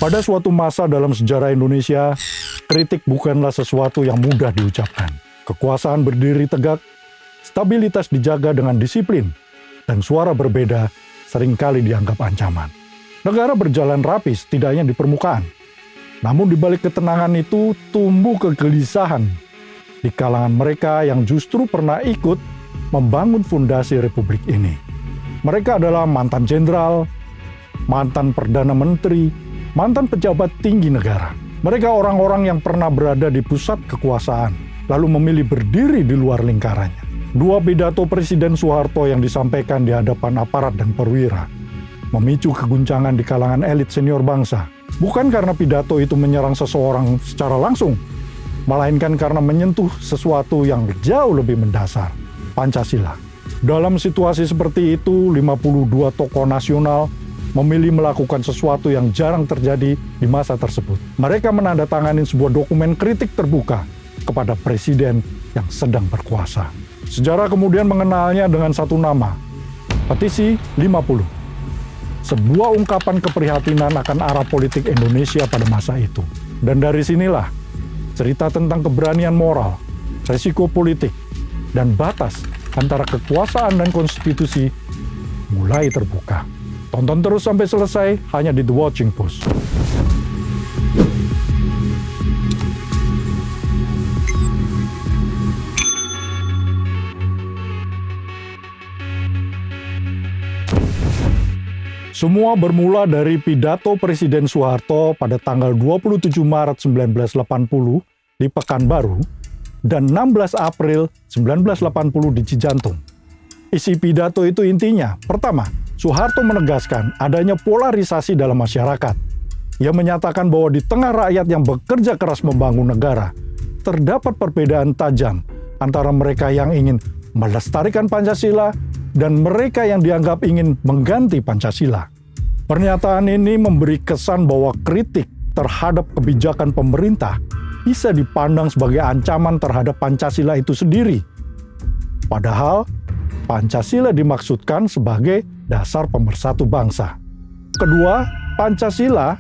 Pada suatu masa dalam sejarah Indonesia, kritik bukanlah sesuatu yang mudah diucapkan. Kekuasaan berdiri tegak, stabilitas dijaga dengan disiplin, dan suara berbeda seringkali dianggap ancaman. Negara berjalan rapi setidaknya di permukaan. Namun di balik ketenangan itu tumbuh kegelisahan di kalangan mereka yang justru pernah ikut membangun fondasi republik ini. Mereka adalah mantan jenderal, mantan perdana menteri, mantan pejabat tinggi negara. Mereka orang-orang yang pernah berada di pusat kekuasaan, lalu memilih berdiri di luar lingkarannya. Dua pidato Presiden Soeharto yang disampaikan di hadapan aparat dan perwira memicu keguncangan di kalangan elit senior bangsa. Bukan karena pidato itu menyerang seseorang secara langsung, melainkan karena menyentuh sesuatu yang jauh lebih mendasar, Pancasila. Dalam situasi seperti itu, 52 tokoh nasional memilih melakukan sesuatu yang jarang terjadi di masa tersebut. Mereka menandatangani sebuah dokumen kritik terbuka kepada presiden yang sedang berkuasa. Sejarah kemudian mengenalnya dengan satu nama, Petisi 50. Sebuah ungkapan keprihatinan akan arah politik Indonesia pada masa itu. Dan dari sinilah cerita tentang keberanian moral, resiko politik, dan batas antara kekuasaan dan konstitusi mulai terbuka. Tonton terus sampai selesai hanya di The Watching Post. Semua bermula dari pidato Presiden Soeharto pada tanggal 27 Maret 1980 di Pekanbaru dan 16 April 1980 di Cijantung. Isi pidato itu intinya, pertama, Soeharto menegaskan adanya polarisasi dalam masyarakat. Ia menyatakan bahwa di tengah rakyat yang bekerja keras membangun negara, terdapat perbedaan tajam antara mereka yang ingin melestarikan Pancasila dan mereka yang dianggap ingin mengganti Pancasila. Pernyataan ini memberi kesan bahwa kritik terhadap kebijakan pemerintah bisa dipandang sebagai ancaman terhadap Pancasila itu sendiri. Padahal, Pancasila dimaksudkan sebagai dasar pemersatu bangsa. Kedua, Pancasila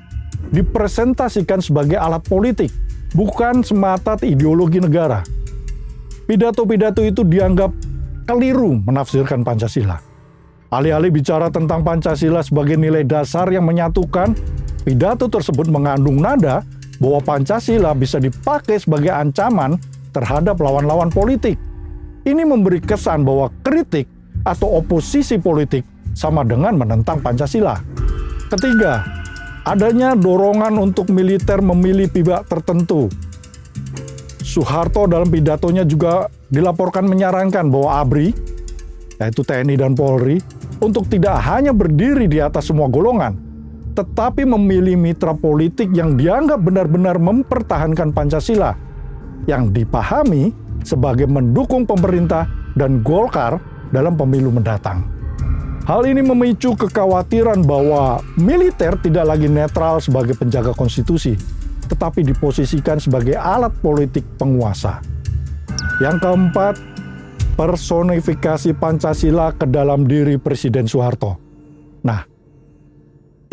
dipresentasikan sebagai alat politik, bukan semata ideologi negara. Pidato-pidato itu dianggap keliru menafsirkan Pancasila. Alih-alih bicara tentang Pancasila sebagai nilai dasar yang menyatukan, pidato tersebut mengandung nada bahwa Pancasila bisa dipakai sebagai ancaman terhadap lawan-lawan politik. Ini memberi kesan bahwa kritik atau oposisi politik sama dengan menentang Pancasila. Ketiga, adanya dorongan untuk militer memilih pihak tertentu. Soeharto dalam pidatonya juga dilaporkan menyarankan bahwa ABRI, yaitu TNI dan Polri, untuk tidak hanya berdiri di atas semua golongan, tetapi memilih mitra politik yang dianggap benar-benar mempertahankan Pancasila, yang dipahami sebagai mendukung pemerintah dan Golkar dalam pemilu mendatang. Hal ini memicu kekhawatiran bahwa militer tidak lagi netral sebagai penjaga konstitusi, tetapi diposisikan sebagai alat politik penguasa. Yang keempat, personifikasi Pancasila ke dalam diri Presiden Soeharto. Nah,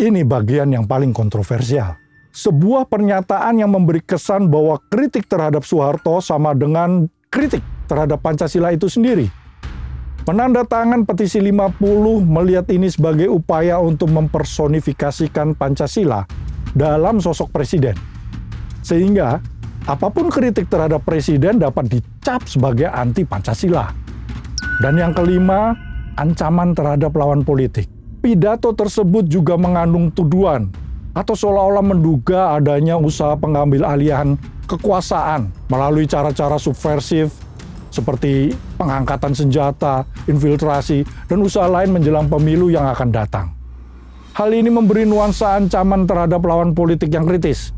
ini bagian yang paling kontroversial. Sebuah pernyataan yang memberi kesan bahwa kritik terhadap Soeharto sama dengan kritik terhadap Pancasila itu sendiri. Penandatangan petisi 50 melihat ini sebagai upaya untuk mempersonifikasikan Pancasila dalam sosok presiden. Sehingga apapun kritik terhadap presiden dapat dicap sebagai anti Pancasila. Dan yang kelima, ancaman terhadap lawan politik. Pidato tersebut juga mengandung tuduhan atau seolah-olah menduga adanya usaha pengambil alihan kekuasaan melalui cara-cara subversif seperti pengangkatan senjata, infiltrasi, dan usaha lain menjelang pemilu yang akan datang. Hal ini memberi nuansa ancaman terhadap lawan politik yang kritis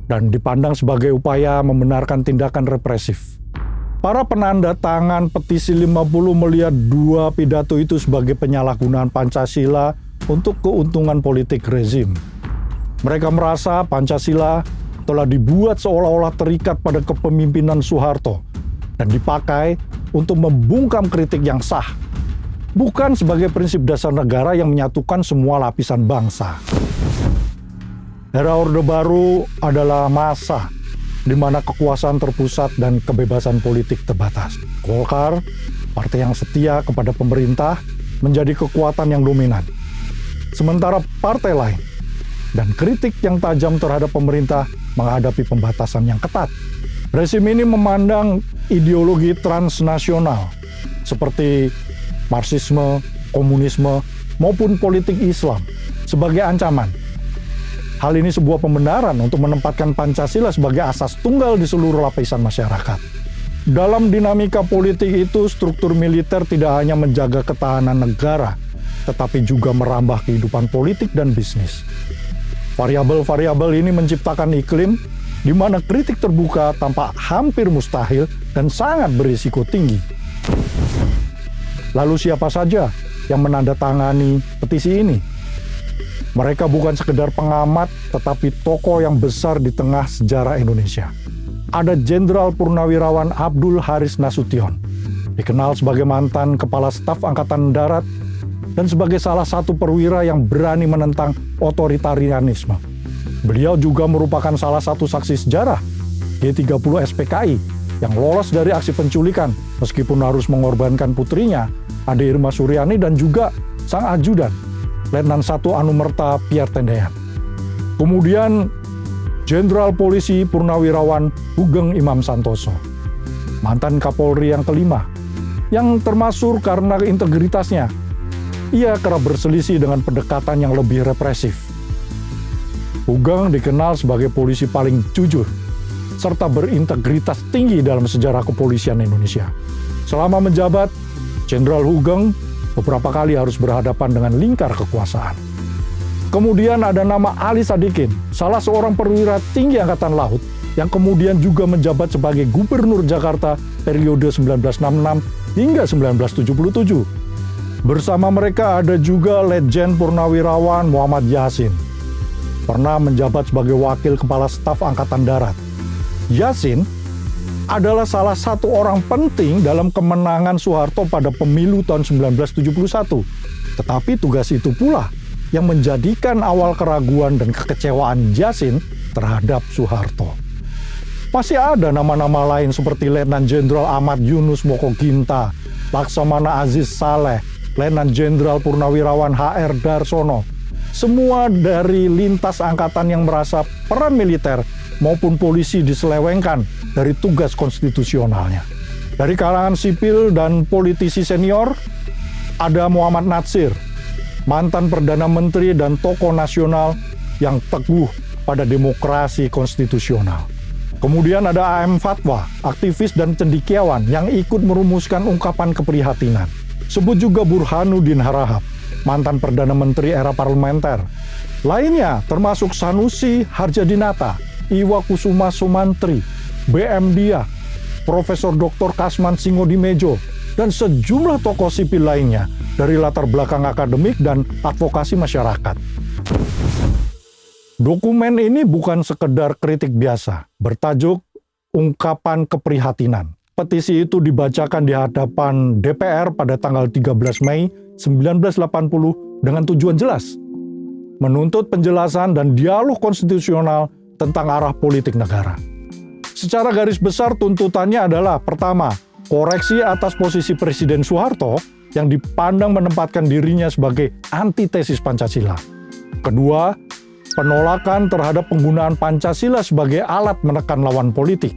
dan dipandang sebagai upaya membenarkan tindakan represif. Para penanda tangan petisi 50 melihat dua pidato itu sebagai penyalahgunaan Pancasila untuk keuntungan politik rezim. Mereka merasa Pancasila telah dibuat seolah-olah terikat pada kepemimpinan Soeharto dan dipakai untuk membungkam kritik yang sah, bukan sebagai prinsip dasar negara yang menyatukan semua lapisan bangsa. Era Orde Baru adalah masa di mana kekuasaan terpusat dan kebebasan politik terbatas. Golkar, partai yang setia kepada pemerintah, menjadi kekuatan yang dominan. Sementara partai lain dan kritik yang tajam terhadap pemerintah menghadapi pembatasan yang ketat. Rezim ini memandang ideologi transnasional seperti Marxisme, komunisme, maupun politik Islam sebagai ancaman. Hal ini sebuah pembenaran untuk menempatkan Pancasila sebagai asas tunggal di seluruh lapisan masyarakat. Dalam dinamika politik itu, struktur militer tidak hanya menjaga ketahanan negara, tetapi juga merambah kehidupan politik dan bisnis. Variabel-variabel ini menciptakan iklim di mana kritik terbuka tampak hampir mustahil dan sangat berisiko tinggi. Lalu siapa saja yang menandatangani petisi ini? Mereka bukan sekedar pengamat, tetapi tokoh yang besar di tengah sejarah Indonesia. Ada Jenderal Purnawirawan Abdul Haris Nasution, dikenal sebagai mantan Kepala Staf Angkatan Darat dan sebagai salah satu perwira yang berani menentang otoritarianisme. Beliau juga merupakan salah satu saksi sejarah G30 SPKI yang lolos dari aksi penculikan meskipun harus mengorbankan putrinya, Ade Irma Suryani, dan juga sang ajudan, Letnan 1 Anumerta Pierre Tendean. Kemudian Jenderal Polisi Purnawirawan Hugeng Imam Santoso, mantan Kapolri yang kelima, yang termasuk karena integritasnya. Ia kerap berselisih dengan pendekatan yang lebih represif. Hugeng dikenal sebagai polisi paling jujur, serta berintegritas tinggi dalam sejarah kepolisian Indonesia. Selama menjabat, Jenderal Hugeng beberapa kali harus berhadapan dengan lingkar kekuasaan. Kemudian ada nama Ali Sadikin, salah seorang perwira tinggi Angkatan Laut yang kemudian juga menjabat sebagai Gubernur Jakarta periode 1966 hingga 1977. Bersama mereka ada juga Letjen Purnawirawan Muhammad Yasin, pernah menjabat sebagai Wakil Kepala Staf Angkatan Darat. Yasin adalah salah satu orang penting dalam kemenangan Soeharto pada pemilu tahun 1971. Tetapi tugas itu pula yang menjadikan awal keraguan dan kekecewaan Yasin terhadap Soeharto. Masih ada nama-nama lain seperti Letnan Jenderal Ahmad Yunus Mokoginta, Laksamana Aziz Saleh, Letnan Jenderal Purnawirawan HR Darsono. Semua dari lintas angkatan yang merasa peran militer maupun polisi diselewengkan dari tugas konstitusionalnya. Dari kalangan sipil dan politisi senior, ada Muhammad Natsir, mantan Perdana Menteri dan tokoh nasional yang teguh pada demokrasi konstitusional. Kemudian ada AM Fatwa, aktivis dan cendekiawan yang ikut merumuskan ungkapan keprihatinan. Sebut juga Burhanuddin Harahap, mantan Perdana Menteri era parlementer. Lainnya termasuk Sanusi Harjadinata, Iwa Kusuma Sumantri, BM Dia, Profesor Dr. Kasman Singodimedjo, dan sejumlah tokoh sipil lainnya dari latar belakang akademik dan advokasi masyarakat. Dokumen ini bukan sekedar kritik biasa, bertajuk Ungkapan Keprihatinan. Petisi itu dibacakan di hadapan DPR pada tanggal 13 Mei 1980 dengan tujuan jelas, menuntut penjelasan dan dialog konstitusional tentang arah politik negara. Secara garis besar tuntutannya adalah: pertama, koreksi atas posisi Presiden Soeharto yang dipandang menempatkan dirinya sebagai antitesis Pancasila. Kedua, penolakan terhadap penggunaan Pancasila sebagai alat menekan lawan politik.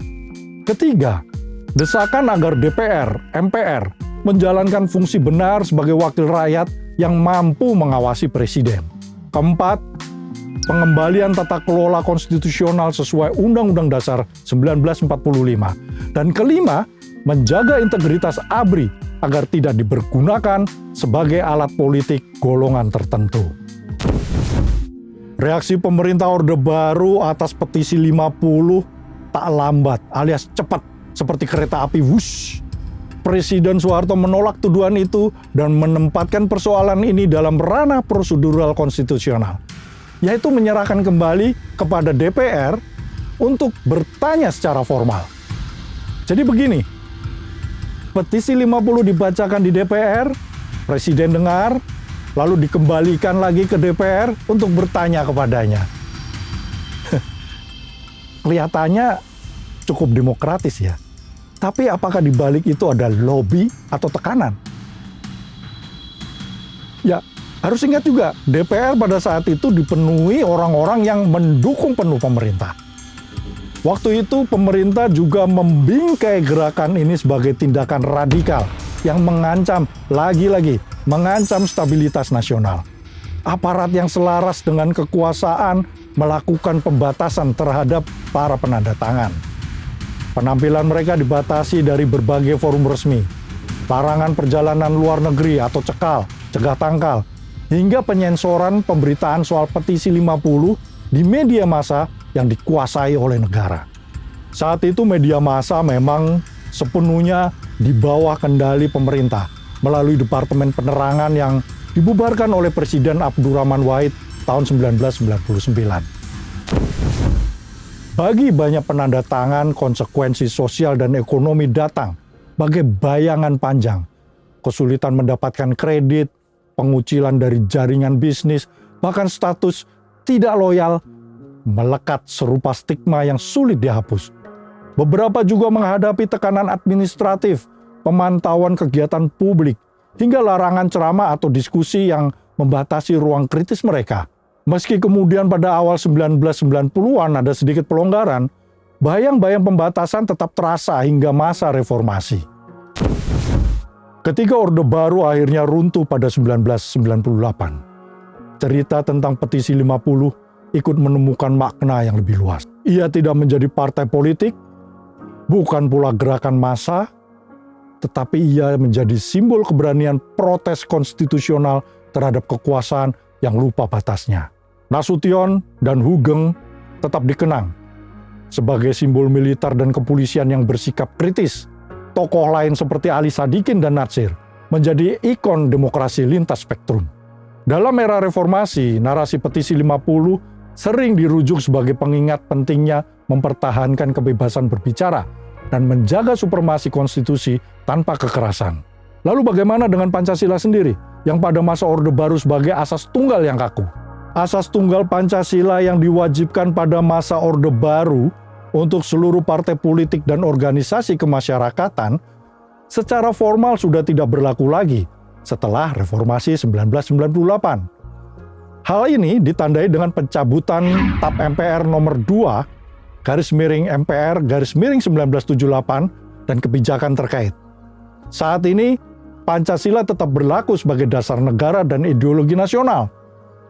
Ketiga, desakan agar DPR, MPR menjalankan fungsi benar sebagai wakil rakyat yang mampu mengawasi Presiden. Keempat, pengembalian tata kelola konstitusional sesuai Undang-Undang Dasar 1945. Dan kelima, menjaga integritas ABRI agar tidak dipergunakan sebagai alat politik golongan tertentu. Reaksi pemerintah Orde Baru atas petisi 50 tak lambat alias cepat seperti kereta api wush. Presiden Soeharto menolak tuduhan itu dan menempatkan persoalan ini dalam ranah prosedural konstitusional, yaitu menyerahkan kembali kepada DPR untuk bertanya secara formal. Jadi begini, petisi 50 dibacakan di DPR, Presiden dengar, lalu dikembalikan lagi ke DPR untuk bertanya kepadanya. kelihatannya cukup demokratis ya. Tapi apakah di balik itu ada lobby atau tekanan? Ya, harus ingat juga, DPR pada saat itu dipenuhi orang-orang yang mendukung penuh pemerintah. Waktu itu pemerintah juga membingkai gerakan ini sebagai tindakan radikal yang mengancam, lagi-lagi, mengancam stabilitas nasional. Aparat yang selaras dengan kekuasaan melakukan pembatasan terhadap para penanda tangan. Penampilan mereka dibatasi dari berbagai forum resmi, larangan perjalanan luar negeri atau cekal, cegah tangkal, hingga penyensoran pemberitaan soal petisi 50 di media massa yang dikuasai oleh negara. Saat itu media massa memang sepenuhnya di bawah kendali pemerintah melalui Departemen Penerangan yang dibubarkan oleh Presiden Abdurrahman Wahid tahun 1999. Bagi banyak penanda tangan, konsekuensi sosial dan ekonomi datang bagai bayangan panjang. Kesulitan mendapatkan kredit, pengucilan dari jaringan bisnis, bahkan status tidak loyal melekat serupa stigma yang sulit dihapus. Beberapa juga menghadapi tekanan administratif, pemantauan kegiatan publik, hingga larangan ceramah atau diskusi yang membatasi ruang kritis mereka. Meski kemudian pada awal 1990-an ada sedikit pelonggaran, bayang-bayang pembatasan tetap terasa hingga masa reformasi. Ketika Orde Baru akhirnya runtuh pada 1998, cerita tentang petisi 50 ikut menemukan makna yang lebih luas. Ia tidak menjadi partai politik, bukan pula gerakan massa, tetapi ia menjadi simbol keberanian protes konstitusional terhadap kekuasaan yang lupa batasnya. Nasution dan Hugeng tetap dikenang sebagai simbol militer dan kepolisian yang bersikap kritis. Tokoh lain seperti Ali Sadikin dan Natsir menjadi ikon demokrasi lintas spektrum. Dalam era reformasi, narasi petisi 50 sering dirujuk sebagai pengingat pentingnya mempertahankan kebebasan berbicara dan menjaga supremasi konstitusi tanpa kekerasan. Lalu bagaimana dengan Pancasila sendiri, yang pada masa Orde Baru sebagai asas tunggal yang kaku? Asas tunggal Pancasila yang diwajibkan pada masa Orde Baru untuk seluruh partai politik dan organisasi kemasyarakatan secara formal sudah tidak berlaku lagi setelah reformasi 1998. Hal ini ditandai dengan pencabutan TAP MPR nomor 2/MPR/1978 dan kebijakan terkait. Saat ini, Pancasila tetap berlaku sebagai dasar negara dan ideologi nasional,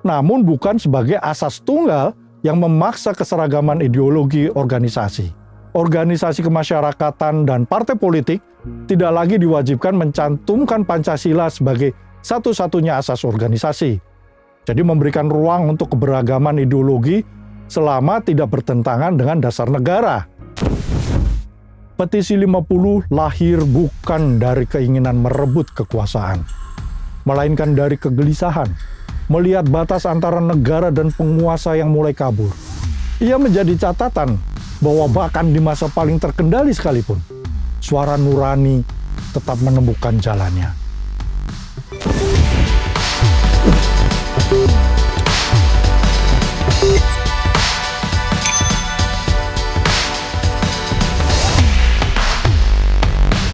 namun bukan sebagai asas tunggal yang memaksa keseragaman ideologi organisasi. Organisasi kemasyarakatan dan partai politik tidak lagi diwajibkan mencantumkan Pancasila sebagai satu-satunya asas organisasi. Jadi memberikan ruang untuk keberagaman ideologi selama tidak bertentangan dengan dasar negara. Petisi 50 lahir bukan dari keinginan merebut kekuasaan, melainkan dari kegelisahan melihat batas antara negara dan penguasa yang mulai kabur. Ia menjadi catatan bahwa bahkan di masa paling terkendali sekalipun, suara nurani tetap menemukan jalannya.